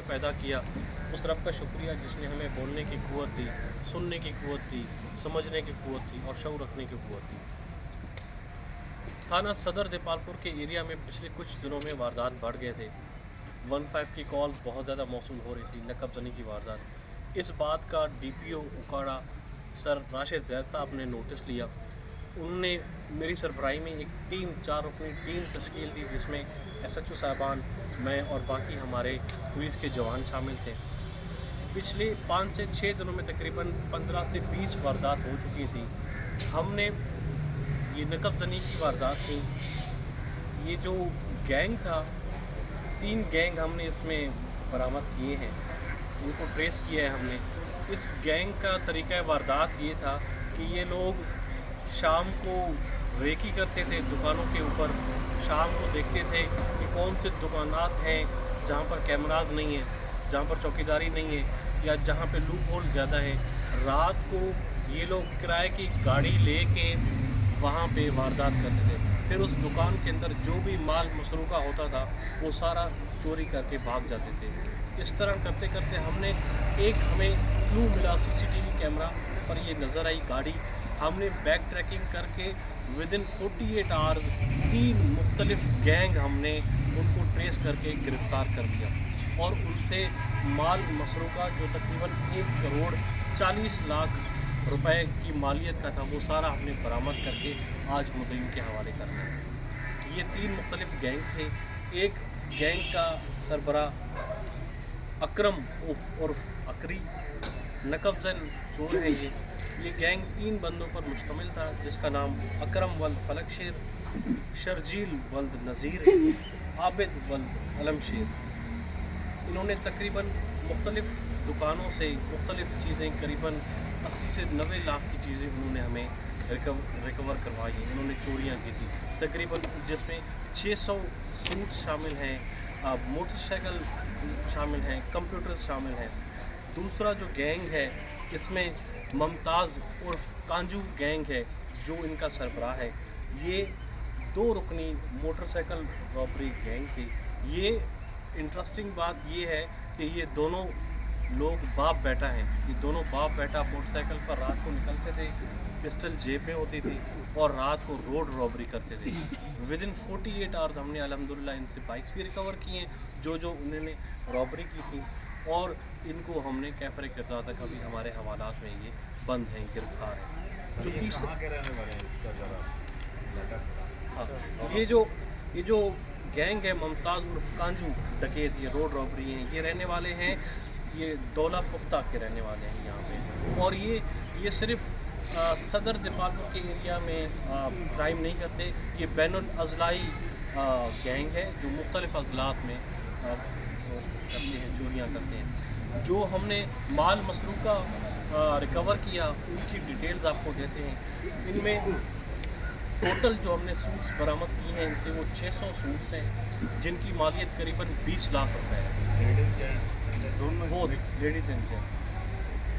पैदा किया, उस रब का शुक्रिया जिसने हमें बोलने की क़ुव्वत दी, सुनने की क़ुव्वत दी, समझने की क़ुव्वत दी और शऊर रखने की क़ुव्वत दी। थाना सदर देपालपुर के एरिया में पिछले कुछ दिनों में वारदात बढ़ गए थे। 15 की कॉल बहुत ज़्यादा मौसूल हो रही थी, नकब जनी की वारदात। इस बात का DPO उकाड़ा सर राशिद जैद साहब ने नोटिस लिया। उन्होंने मेरी सरबराही में एक टीम, 4 रुकनी टीम तश्कील दी, जिसमें SHO साहबान, मैं और बाकी हमारे पुलिस के जवान शामिल थे। पिछले 5 से 6 दिनों में तकरीबन 15 से 20 वारदात हो चुकी थी। हमने ये नकब जनी की वारदात थी, ये जो गैंग था, 3 गैंग हमने इसमें बरामद किए हैं, उनको ट्रेस किया है हमने। इस गैंग का तरीक़ा वारदात ये था कि ये लोग शाम को रेकी करते थे दुकानों के ऊपर। शाम को देखते थे कि कौन से दुकानात हैं जहाँ पर कैमराज नहीं है, जहाँ पर चौकीदारी नहीं है या जहाँ पे लूप होल ज़्यादा है। रात को ये लोग किराए की गाड़ी लेके वहाँ पे वारदात करते थे। फिर उस दुकान के अंदर जो भी माल मसरूका होता था वो सारा चोरी करके भाग जाते थे। इस तरह करते करते हमें क्लू मिला CCTV कैमरा पर ये नज़र आई गाड़ी। हमने बैक ट्रैकिंग करके विदिन 48 आवर्स 3 मुख्तलिफ गैंग हमने उनको ट्रेस करके गिरफ़्तार कर लिया और उनसे माल मसरूका जो तकरीबन 1 करोड़ 40 लाख रुपए की मालियत का था वो सारा हमने बरामद करके आज मुद्दईयों के हवाले करना है। ये 3 मुख्तलिफ गैंग थे। एक गैंग का सरबराह अकरम उर्फ अकरी नकबजन चोर है। ये गैंग 3 बंदों पर मुश्तमिल था, जिसका नाम अकरम वल्द फलक शेर, शर्जील वल्द नज़ीर, आबिद वल्द अलम शेर। इन्होंने तकरीबन मुख्तलिफ दुकानों से मुख्तलिफ चीज़ें, करीबन 80 से 90 लाख की चीज़ें उन्होंने हमें रिकवर करवाई हैं। इन्होंने चोरियाँ की थी तकरीबन, जिसमें 600 सूट शामिल हैं, मोटरसाइकिल शामिल हैं, कंप्यूटर शामिल हैं। दूसरा जो गैंग है इसमें मुमताज़ उर्फ कांजू गैंग है जो इनका सरबराह है। ये 2 रुकनी मोटरसाइकिल रॉबरी गैंग थी। ये इंटरेस्टिंग बात ये है कि ये दोनों लोग बाप बेटा हैं। ये दोनों बाप बेटा मोटरसाइकिल पर रात को निकलते थे, पिस्टल जेब में होती थी और रात को रोड रॉबरी करते थे। विदिन 48 आवर्स हमने अल्हम्दुलिल्लाह इनसे बाइक्स भी रिकवर किए हैं जो उन्होंने रॉबरी की थी और इनको हमने कैफरे किरदार तक अभी हमारे हवालात में ये बंद हैं, गिरफ्तार हैं। जो तीसरा ये जो गैंग है मुमताज़ उर्फ कांजू डकैत, ये रोड रॉबरी हैं, ये रहने वाले हैं, ये दौला पुख्ता के रहने वाले हैं यहाँ पे। और ये सिर्फ सदर देपालपुर के एरिया में क्राइम नहीं करते, ये बैनुल अज़लाई गैंग है जो मुख्तलिफ अज़लात में करते हैं, चोरियाँ करते हैं। जो हमने माल मसरूका रिकवर किया उनकी डिटेल्स आपको देते हैं। इनमें टोटल जो हमने सूट्स बरामद किए हैं इनसे वो 600 सूट्स हैं जिनकी मालियत करीबन 20 लाख रुपए है, वो लेडीज़ एंड जेंट्स।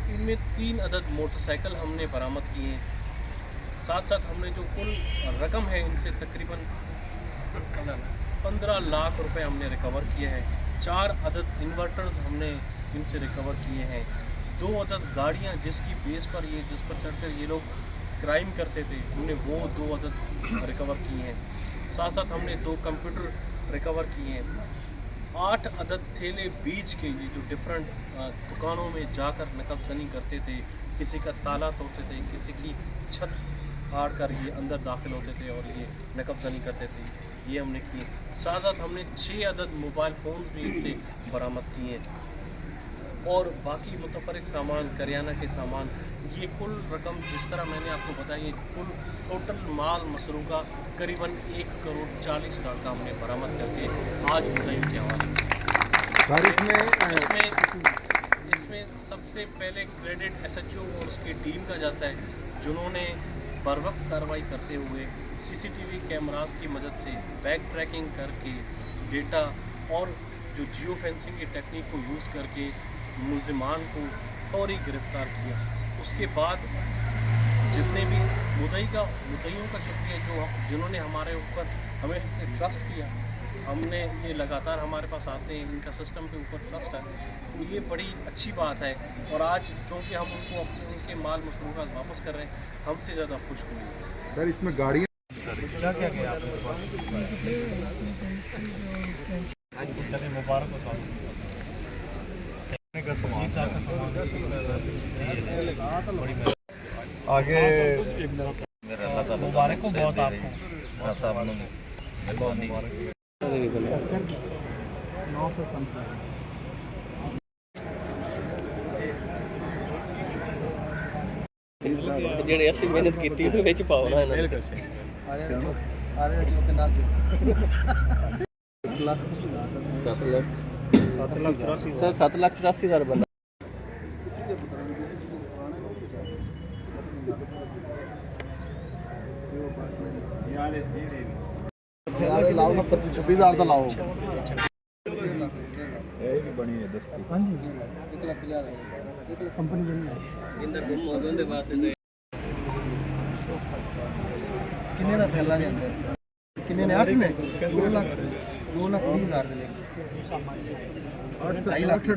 इनमें 3 अदद मोटरसाइकिल हमने बरामद किए हैं। साथ साथ हमने जो कुल रकम है इनसे तकरीबन 15 लाख रुपए हमने रिकवर किए हैं। 4 अदद इन्वर्टर्स हमने इनसे रिकवर किए हैं। 2 अदद गाड़ियाँ जिस पर चढ़कर ये लोग क्राइम करते थे, हमने वो 2 अदद रिकवर किए हैं। साथ साथ हमने 2 कंप्यूटर रिकवर किए हैं। 8 अदद थैले बीज के, ये जो डिफरेंट दुकानों में जाकर नकबजनी करते थे, किसी का ताला तोड़ते थे, किसी की छत फाड़ कर ये अंदर दाखिल होते थे और ये नकबजनी करते थे, ये हमने किए। साथ साथ हमने 6 अदद मोबाइल फ़ोन्स भी इनसे बरामद किए हैं और बाकी मुतफरक सामान, करियाना के सामान। ये कुल रकम जिस तरह मैंने आपको बताया, ये कुल टोटल माल मसरूका करीबन 1 करोड़ 40 लाख का हमने बरामद करके आज मुद्दई के हवाले। इसमें सबसे पहले क्रेडिट SHO और उसकी टीम का जाता है जिन्होंने बर वक्त कार्रवाई करते हुए CCTV कैमरास की मदद से बैक ट्रैकिंग करके डेटा और जो जियो फेंसिंग की टेक्निक को यूज़ करके मुलजिमान को फौरी गिरफ़्तार किया। उसके बाद जितने भी मुद्दईयों का शुक्रिया जिन्होंने हमारे ऊपर हमेशा से ट्रस्ट किया हमने ये लगातार हमारे पास आते हैं, इनका सिस्टम के ऊपर ट्रस्ट है, तो ये बड़ी अच्छी बात है। और आज चूँकि हम उनको उनके माल मसरूफ़ात वापस कर रहे हैं, हमसे ज़्यादा खुश हुए। सर इसमें गाड़ियाँ क्या क्या गया आपके पास? चलिए मुबारक हो आगे मुबारक हो बहुत आपको। बहुत मुबारक। 970 ਜਿਹੜੇ ਅਸੀਂ ਮਿਹਨਤ ਕੀਤੀ ਉਹਦੇ ਵਿੱਚ ਪਾਓ ਨਾ ਇਹਨਾਂ ਨੂੰ। ਸੱਤ ਲੱਖ 7,84,000 ਸਰ 7,84,000 ਬੰਦਾ ਲਾਓ ਨਾ 25,000 ਦਾ ਲਾਓ ਇੰਦਰ ਗੁੰਮ ਹੋ ਗਏ ਉਹਦੇ ਵਾਸਤੇ ਕਿੰਨੇ ਦਾ ਥੈਲਾ ਦੇ ਅੰਦਰ ਕਿੰਨੇ ਨੇ 8 ਨੇ 2 ਲੱਖ 2,30,000 ਦੇ ਲੈ 2.5 ਲੱਖ